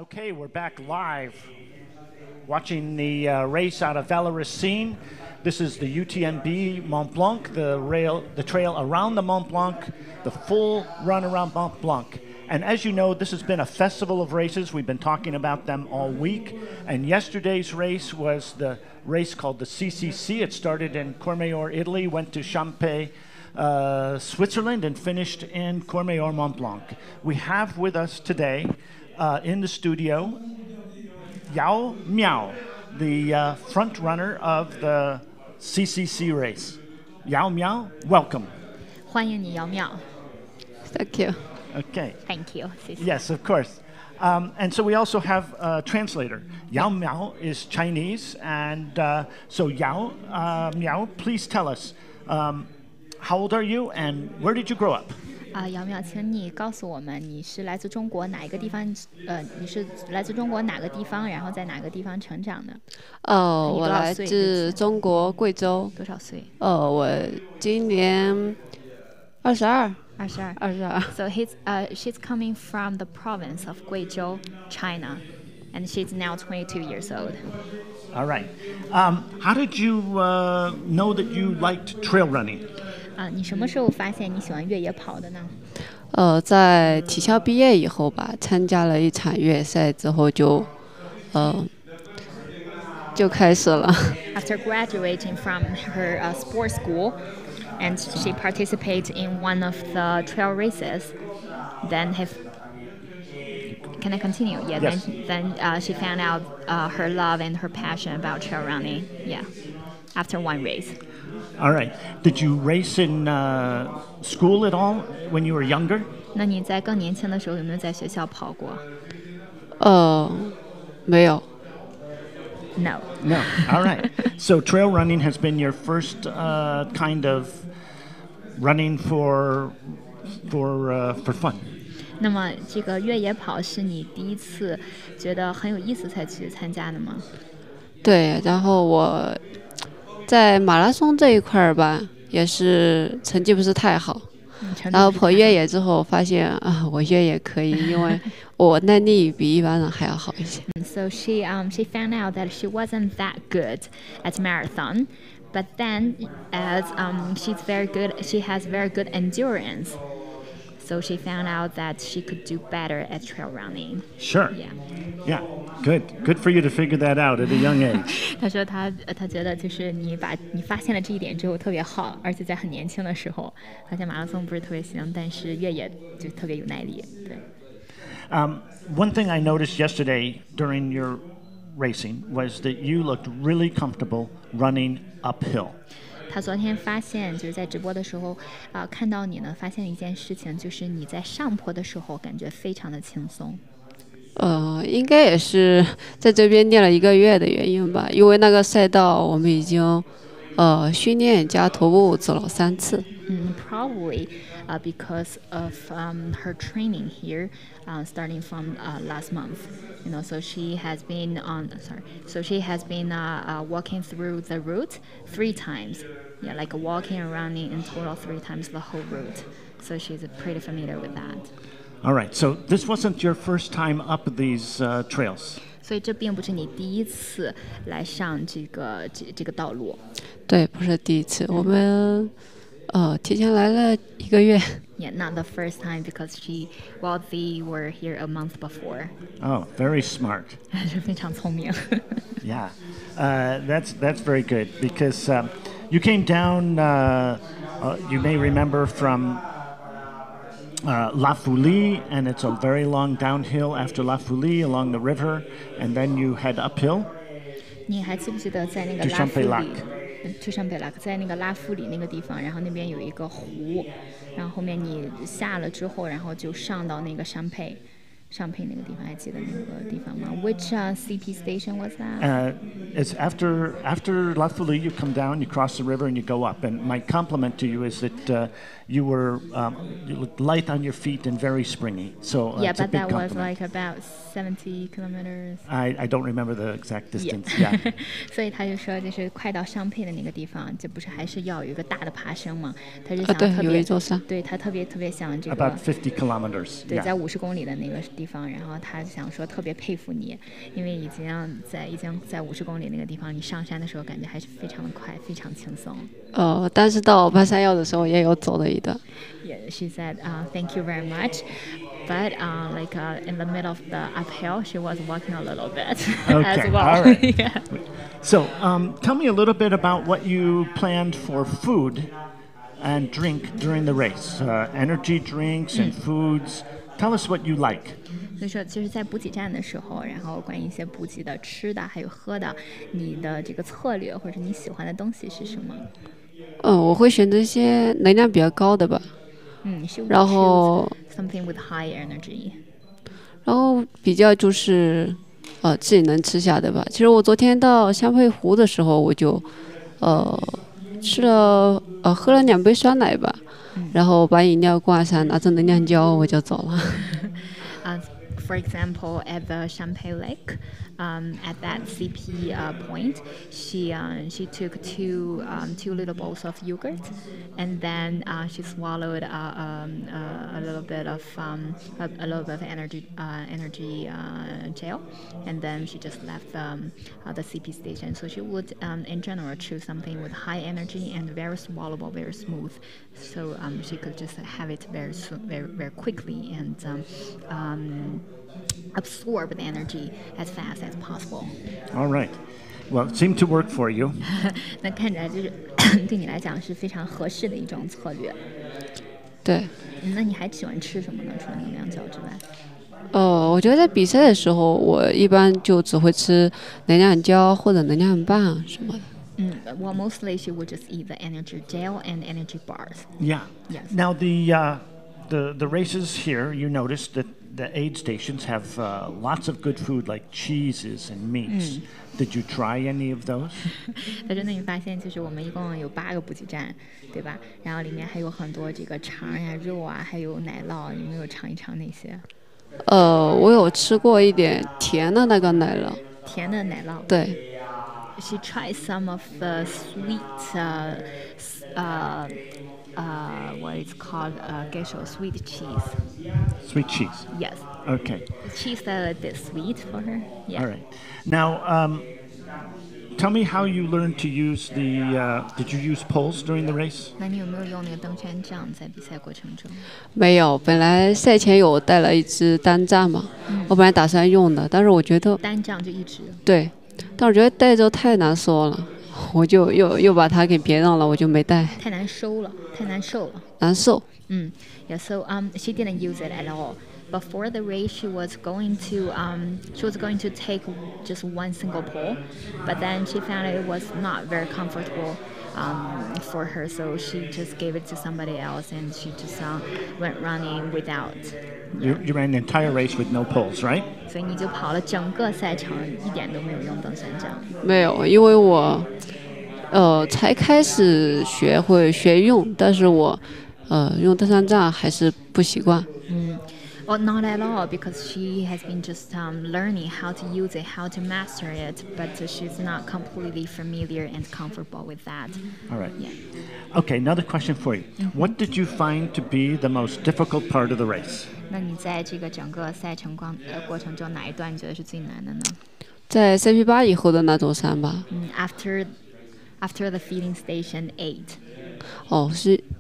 Okay, we're back live watching the race out of Valoris. This is the UTMB Mont-Blanc, the trail around the Mont-Blanc, the full run around Mont-Blanc. And as you know, this has been a festival of races. We've been talking about them all week. And yesterday's race was the race called the CCC. It started in Courmayeur, Italy, went to Champey, Switzerland, and finished in Courmayeur, Mont-Blanc. We have with us today in the studio Yao Miao, the front runner of the CCC race. Yao Miao, welcome. 欢迎你，姚淼。Thank you. Okay. Thank you. Yes, of course. And so we also have a translator. Yao Miao is Chinese, and so Yao Miao, please tell us, how old are you and where did you grow up? 姚淼，请你告诉我们，你是来自中国哪一个地方？你是来自中国哪个地方？然后在哪个地方成长的？我来自中国贵州。多少岁？我今年22。So she's coming from the province of Guizhou, China, and she's now 22 years old. All right. How did you know that you liked trail running? 你什么时候发现你喜欢越野跑的呢？在体校毕业以后吧，参加了一场越野赛之后就开始了。After graduating from her sports school, and she participated in one of the trail races, then can I continue? Yeah. Yes. Then she found out her love and her passion about trail running. Yeah. After one race. All right. Did you race in school at all when you were younger? 那你在更年轻的时候有没有在学校跑过？没有。No. No. All right. So trail running has been your first kind of running for fun. 那么这个越野跑是你第一次觉得很有意思才去参加的吗？对，然后我在马拉松这一块儿吧，也是成绩不是太好。然后跑越野之后发现我越野可以，因为我耐力比一般人还要好一些。So she found out that she wasn't that good at marathon, but then as she's very good, she has very good endurance. So she found out that she could do better at trail running. Sure. Yeah. Yeah. Good for you to figure that out at a young age. 他说他觉得就是你发现了这一点之后特别好，而且在很年轻的时候，发现马拉松不是特别行，但是越野就特别有耐力。对。One thing I noticed yesterday during your racing was that you looked really comfortable running uphill. 他昨天发现就是在直播的时候看到你呢，发现了一件事情，就是你在上坡的时候感觉非常的轻松。应该也是在这边练了1个月的原因吧，因为那个赛道我们已经训练加徒步走了3次。Probably because of her training here, starting from last month. You know, so she has been walking through the route 3 times. Yeah, like walking and running in total 3 times the whole route. So she's pretty familiar with that. All right. So this wasn't your first time up these trails. 所以这并不是你第一次来上这个道路。对，不是第一次，我们提前来了1个月。Yeah, not the first time because they were here a month before. Oh, very smart. 是非常聪明。Yeah, that's very good because you came down. You may remember from La Foulie, and it's a very long downhill after La Foulie along the river, and then you head uphill. 你还记不记得在那个拉夫里？去上北拉克，在那个拉夫里那个地方，然后那边有一个湖，然后后面你下了之后，然后就上到那个上佩那个地方，还记得那个地方吗？ Which CP station was that? It's after La Foulie, you come down, you cross the river, and you go up. And my compliment to you is that you looked light on your feet and very springy. So yeah, it's a but big that compliment. was like about 70 kilometers. I don't remember the exact distance. Yeah. Yeah. 所以他就说，就是快到上佩的那个地方，这不是还是要有一个大的爬升吗？他就想特别，对，有一座山。对他特别想这个。About 50 kilometers. 对， yeah. 在50公里的那个地方，然后他想说特别佩服你，因为已经在50公里那个地方，你上山的时候感觉还是非常的快，非常轻松。但是到半山腰的时候也有走了一段。Yeah, she said, "Thank you very much." But in the middle of the uphill, she was walking a little bit as well. All right. Yeah. So, tell me a little bit about what you planned for food and drink during the race. Energy drinks and foods. Tell us what you like. 所以说，就是在补给站的时候，然后关于一些补给的吃的还有喝的，你的这个策略或者你喜欢的东西是什么？我会选择一些能量比较高的吧。然后 something with high energy。然后比较就是自己能吃下的吧。其实我昨天到香佩湖的时候，我就喝了2杯酸奶吧，然后把饮料挂上，拿着能量胶我就走了。For example, at the Champagne Lake, at that CP point, she took two little bowls of yogurt, and then she swallowed a little bit of energy gel, and then she just left the CP station. So she would, in general, choose something with high energy and very swallowable, very smooth, so she could just have it very soon, very quickly, and absorb the energy as fast as possible. All right. Well, it seemed to work for you. 那看起来就是对你来讲是非常合适的一种策略。对。那你还喜欢吃什么呢？除了能量胶之外？我觉得在比赛的时候，我一般就只会吃能量胶或者能量棒什么的。Well, mostly she would just eat the energy gel and energy bars. Yeah. Yes. Now the races here, you noticed that the aid stations have lots of good food like cheeses and meats. Did you try any of those? 他说：“那你发现就是我们一共有8个补给站，对吧？然后里面还有很多这个肠呀、肉啊，还有奶酪，有没有尝一尝那些？”我有吃过一点甜的那个奶酪。甜的奶酪。对。She tried some of the sweet, what is called gesho, sweet cheese. Sweet cheese. Yes. Okay. The cheese that a bit sweet for her. Yeah. All right. Now, tell me how you learned to use the. Did you use poles during the race? 那你有没有用那个登山杖在比赛过程中？没有，本来赛前有带了一支单杖嘛，我本来打算用的，但是我觉得单杖就一直。对，但我觉得带着太难受了。我就又把它给别扔了，我就没带。太难受了。难受。Yeah. So she didn't use it at all. Before the race, she was going to take just one single pole, but then she found it was not very comfortable for her, so she just gave it to somebody else, and she just went running without. You ran the entire race with no poles, right? 所以你就跑了整个赛程，一点都没有用登山杖。没有，因为我才开始学用，但是我用登山杖还是不习惯。Well, not at all, because she has been just learning how to use it, how to master it, but she's not completely familiar and comfortable with that. All right. Yeah. Okay, another question for you. What did you find to be the most difficult part of the race? 那你在这个整个赛程过程中，哪一段你觉得是最难的呢？在 CP8 以后的那座山吧。After the feeding station 8.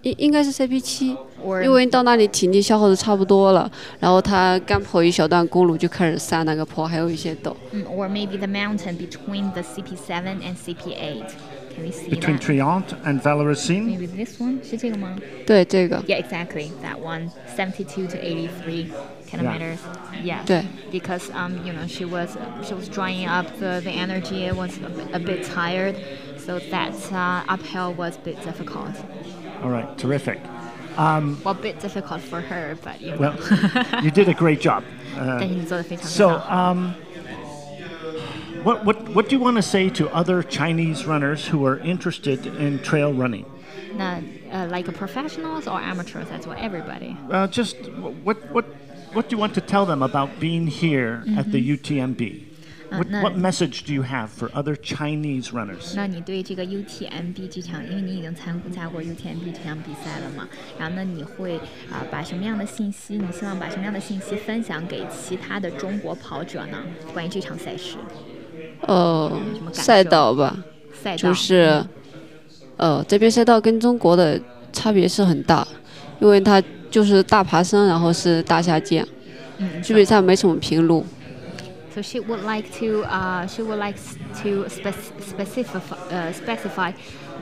应该是 CP7，因为到那里体力消耗的差不多了，然后他刚跑一小段公路就开始上那个坡，还有一些陡。Or maybe the mountain between the CP7 and CP8. Can we see Between that? Triant and Valoricine? Maybe this one 是这个吗？对，这个。Yeah, exactly. That one, 72 to 83 kilometers. Yeah. 对。Because she was drying up the energy. It was a bit tired. So that uphill was a bit difficult. All right, terrific. Well, a bit difficult for her, but Well, you did a great job. 但是你做得非常好。So, what do you want to say to other Chinese runners who are interested in trail running? 那like professionals or amateurs? That's what everybody. Just what do you want to tell them about being here at the UTMB? What message do you have for other Chinese runners? 那你对这个 UTMB 这场，因为你已经参加过 UTMB 这场比赛了嘛，然后呢，你会把什么样的信息？你希望把什么样的信息分享给其他的中国跑者呢？关于这场赛事？赛道吧，就是这边赛道跟中国的差别是很大，因为它就是大爬升，然后是大下降，基本上没什么平路。So she would like to specify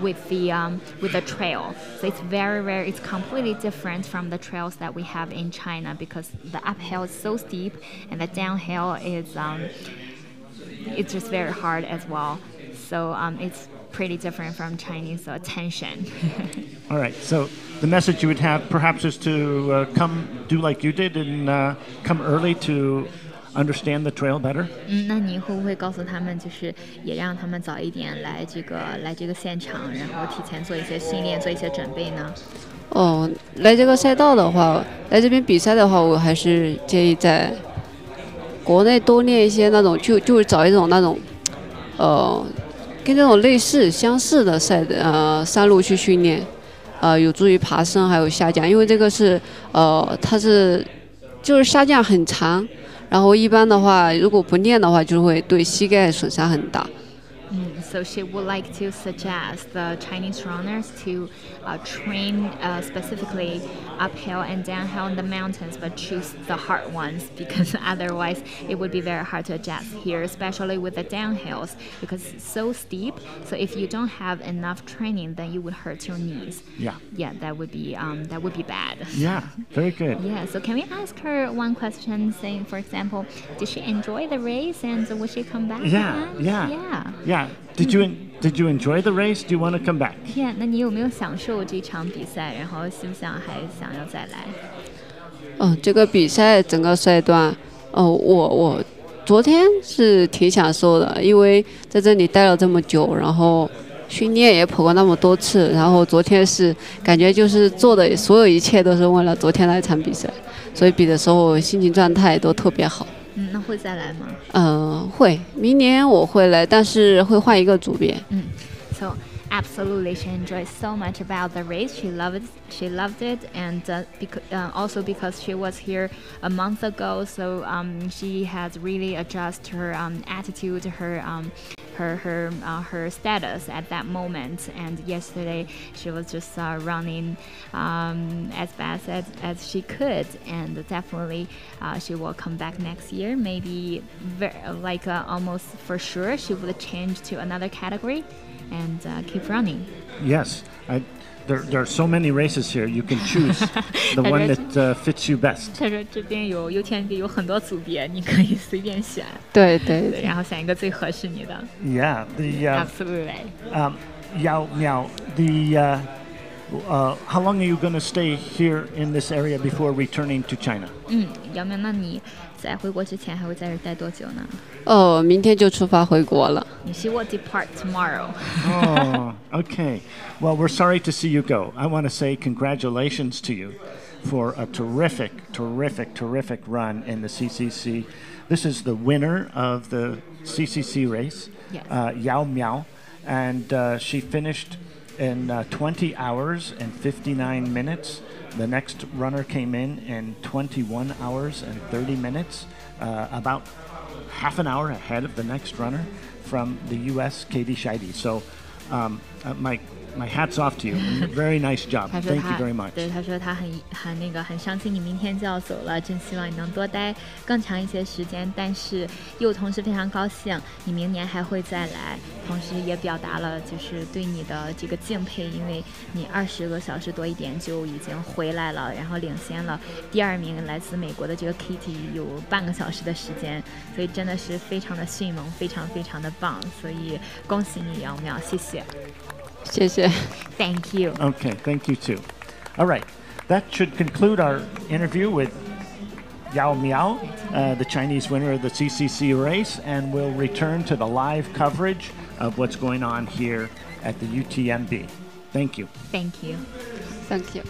with the trail. So it's it's completely different from the trails that we have in China because the uphill is so steep and the downhill is it's just very hard as well. So it's pretty different from Chinese attention. All right. So the message you would have perhaps is to come do like you did and come early to understand the trail better. 那你会不会告诉他们，就是也让他们早一点来这个现场，然后提前做一些训练，做一些准备呢？来这个赛道的话，来这边比赛的话，我还是建议在国内多练一些那种，就是找一种那种，跟这种类似相似的山路去训练，有助于爬升还有下降，因为这个是它是就是下降很长。然后一般的话，如果不练的话，就会对膝盖损伤很大。So she would like to suggest the Chinese runners to train specifically uphill and downhill in the mountains, but choose the hard ones because otherwise it would be very hard to adjust here, especially with the downhills because it's so steep. So if you don't have enough training, then you would hurt your knees. Yeah, that would be bad. Yeah, very good. Yeah. So can we ask her one question? Saying, for example, did she enjoy the race and would she come back? Yeah. Did you enjoy the race? Do you want to come back? Yeah. 那你有没有享受这场比赛？然后想不想还想要再来？这个比赛整个赛段，我昨天是挺享受的，因为在这里待了这么久，然后训练也跑过那么多次，然后昨天是感觉就是做的所有一切都是为了昨天那场比赛，所以比的时候心情状态都特别好。那会再来吗？会，明年我会来，但是会换一个组别。So absolutely, she enjoyed so much about the race. She loved it, and also because she was here a month ago, so she has really adjusted her attitude, her status at that moment. And yesterday she was just running as fast as she could, and definitely she will come back next year. Maybe almost for sure she would change to another category and keep running. Yes. There are so many races here. You can choose the one that fits you best. 他说这边有 UTMB 有很多组别，你可以随便选。对，然后选一个最合适你的。Yeah, absolutely. Yao Miao, how long are you going to stay here in this area before returning to China? 姚苗，那你在回国之前还会在这待多久呢？明天就出发回国了。She will depart tomorrow. Oh, okay. Well, we're sorry to see you go. I want to say congratulations to you for a terrific run in the CCC. This is the winner of the CCC race, yes. Yao Miao, and she finished in 20 hours and 59 minutes. The next runner came in 21 hours and 30 minutes, about half an hour ahead of the next runner from the U.S., Katie Scheide. So my hat's off to you. Very nice job. Thank you very much. 对，他说他很伤心，你明天就要走了，真希望你能多待更长一些时间。但是又同时非常高兴，你明年还会再来。同时也表达了就是对你的这个敬佩，因为你20个小时多一点就已经回来了，然后领先了第2名来自美国的这个 Kitty 有半个小时的时间，所以真的是非常的迅猛，非常的棒。所以恭喜你，姚淼，谢谢。谢谢。Thank you. Okay, thank you too. All right, that should conclude our interview with Yao Miao, the Chinese winner of the CCC race, and we'll return to the live coverage of what's going on here at the UTMB. Thank you. Thank you. Thank you.